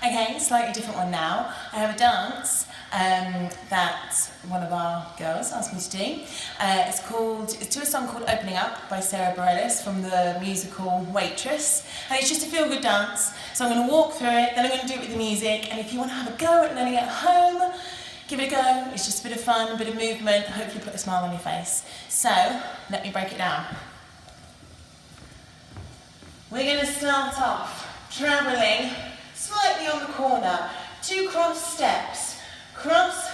Okay, slightly different one now. I have a dance that one of our girls asked me to do. It's to a song called Opening Up by Sarah Bareilles from the musical Waitress. And it's just a feel-good dance. So I'm going to walk through it, then I'm going to do it with the music. And if you want to have a go at learning at home, give it a go. It's just a bit of fun, a bit of movement, hopefully put a smile on your face. So, let me break it down. We're going to start off travelling slightly on the corner. 2 cross steps. Cross,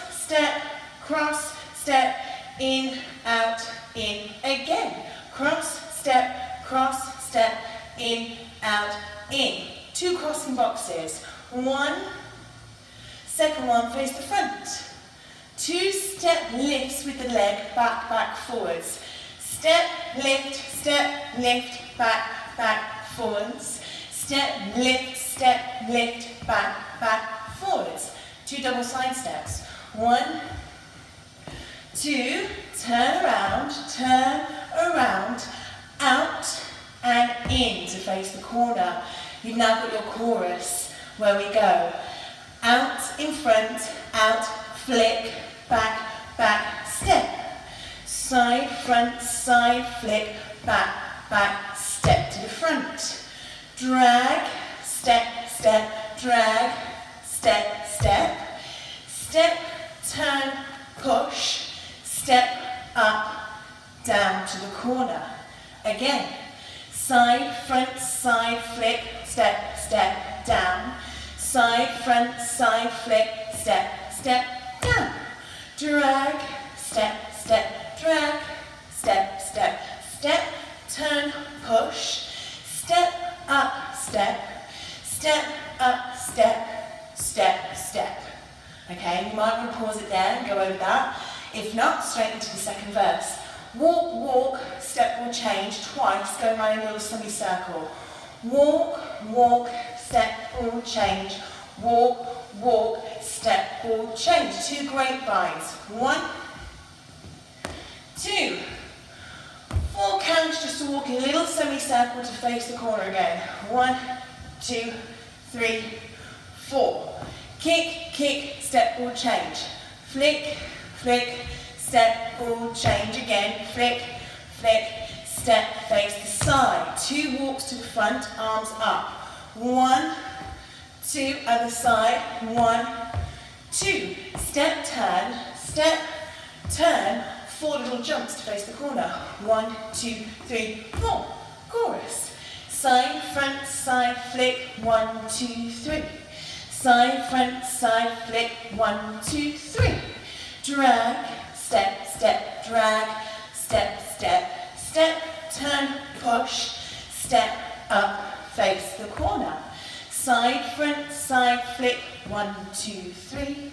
step, in, out, in. Again. Cross, step, in, out, in. 2 crossing boxes. 1, second one, face the front. 2 step lifts with the leg, back, forwards. Step, lift, back, forwards. Step, lift, back, forwards. 2 double side steps. 1, 2, turn around, out and in to face the corner. You've now got your chorus where we go. Out in front, out, flick, back, step. Side, front, side, flick, back, step to the front. Drag, step, drag, step. Step, turn, push, step up, down to the corner. Again, side, front, side, flick, step, down. Side, front, side, flick, step, down. Drag, step, drag, step, turn, push, step up, step up, step. Okay, you might want to pause it there and go over that. If not, straight into the second verse. Walk, step will change twice, go around in a little semicircle. Walk, step will change. Walk, step will change. 2 grapevines. 1, 2, 4 counts just to walk in a little semicircle to face the corner again. 1, 2, 3, 4. Kick, step will change. Flick, step will change again. Flick, step, face the side. 2 walks to the front, arms up. 1, 2, other side. 1, 2. Step, turn, 4 little jumps to face the corner. 1, 2, 3, 4. Chorus. Side, front, side, flick. 1, 2, 3. Side, front, side, flick. 1, 2, 3. Drag, step, drag, step, turn, push, step up, face the corner. Side, front, side, flick. 1, 2, 3.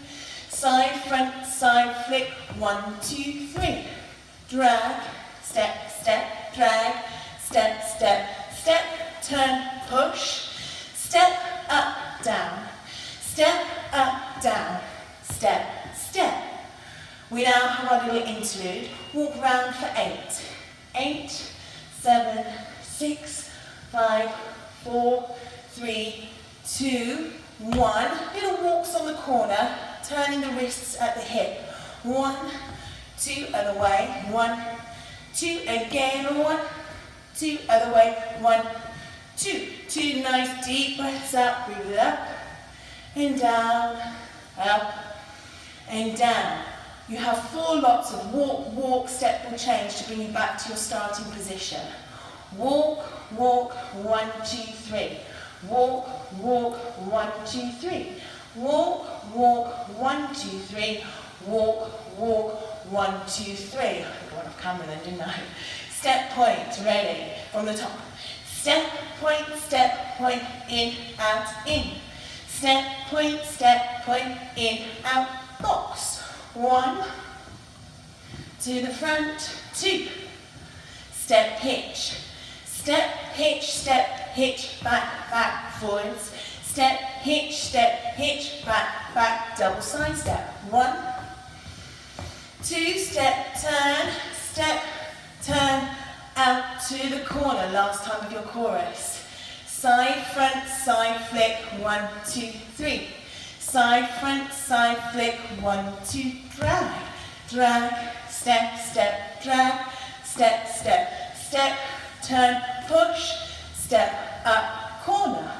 Side, front, side, flick. 1, 2, 3. Drag, step, drag, step, turn, push, step up, down. Step up, down, step. We now have our little interlude. Walk round for 8. 8, 7, 6, 5, 4, 3, 2, 1. Little walks on the corner, turning the wrists at the hip. 1, 2, other way. 1, 2, again. 1, 2, other way. 1, 2. 2 nice deep breaths out. Breathe it up and down, up and down. You have 4 lots of walk, step will change to bring you back to your starting position. Walk, 1, 2, 3. Walk, 1, 2, 3. Walk, 1, 2, 3. Walk, 1, 2, 3. I got off camera then, didn't I? Step point, ready, from the top. Step point, in, out, in. Step point, in, out, box. 1, to the front, 2. Step hitch, back, forwards. Step hitch, back, double side step. 1, 2, step, turn, out to the corner, last time of your chorus. Side, front, side, flick, 1, 2, 3. Side, front, side, flick, 1, 2, drag. Drag, step, step, drag, step, step, step, turn, push, step, up, corner.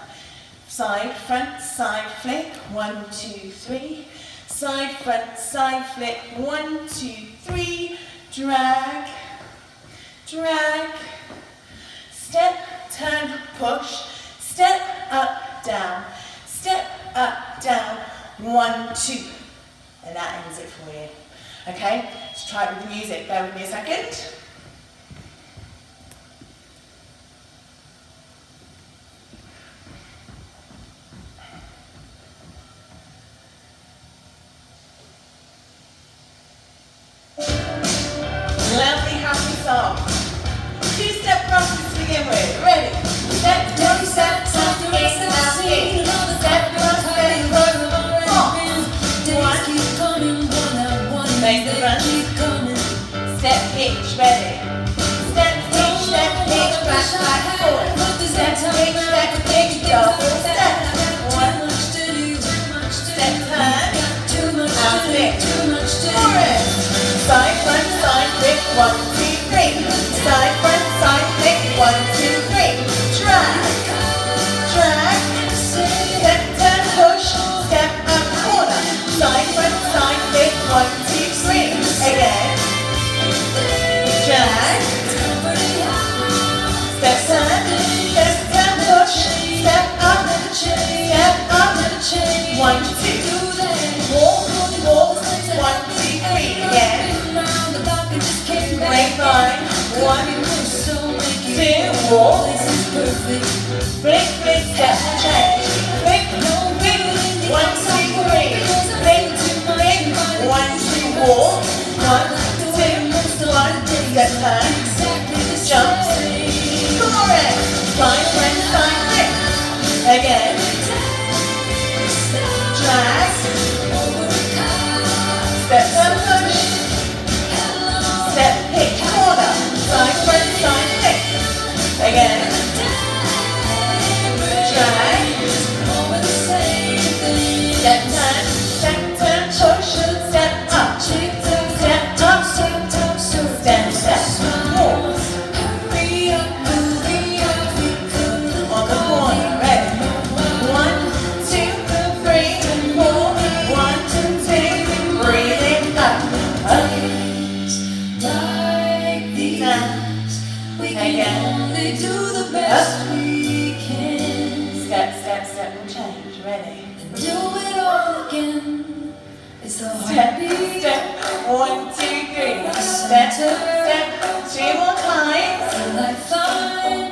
Side, front, side, flick, 1, 2, 3. Side, front, side, flick, 1, 2, 3. Drag, drag, step, turn, push, step, up, down, 1, 2. And that ends it for you. Okay, let's try it with the music. Bear with me a second. Lovely, happy song. Two-step crosses to begin with. Ready? Step, down, step, tap, in, out, in. Step, cross, step, cross, pop. 1. Face the front. Step, hitch, ready. Step, hitch, back, back, forward. Step, hitch, double step. 1. Step, turn. Out, flick. Forward. Side, front, side, flick, 1, 2, 3. Side, front, side, flick, 1, 2, 3. Drag, drag, step, turn, push, step, up, corner. Side, front, side, flick, 1, 2, 3. Again. Drag, step, turn, push, step, up, 1, 2. Walk, walk, 1, 2, 3. Again. Grapevine, 1, 2, walk, flick, flick, step, change, flick, flick, 1, 2, 3, flick, flick, 1, 2, walk, 1, 2, 1, step, turn, jump, correct, side, front, side, flick, again, drag, step, turn, push, step, hit, corner, side, front, side, flick. Again. Drag. Step, turn, push, step up. Step up, step, walk. On the corner, ready. 1, 2, 3, 4, 1, 2, breathe it up. Again. Do the best we can. Step, and change. Ready? And do it all again. It's the Step, heartbeat. step, 1, 2, 3. Step, 2 more times. Till I find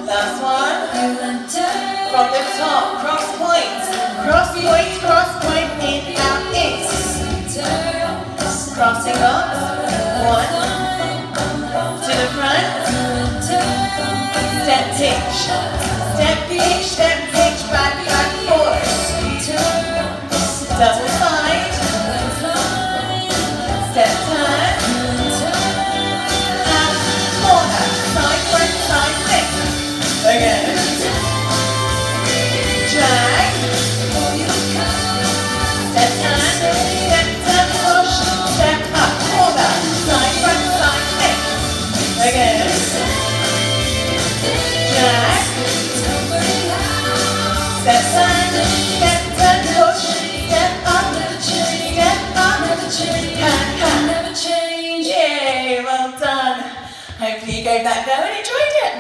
Last one. you enter. From the top, cross point, in, out, in. Crossing up. 1. To the front. Step, hitch, back, forward. Double side. Step, turn. And corner. Side, front, side, flick. Again. Drag. Step, turn, push. Step up, corner. Side, front, side, flick. Again. Drag. Step, turn, push, step up, hand. Yay, well done. Hopefully you gave that go and enjoyed it.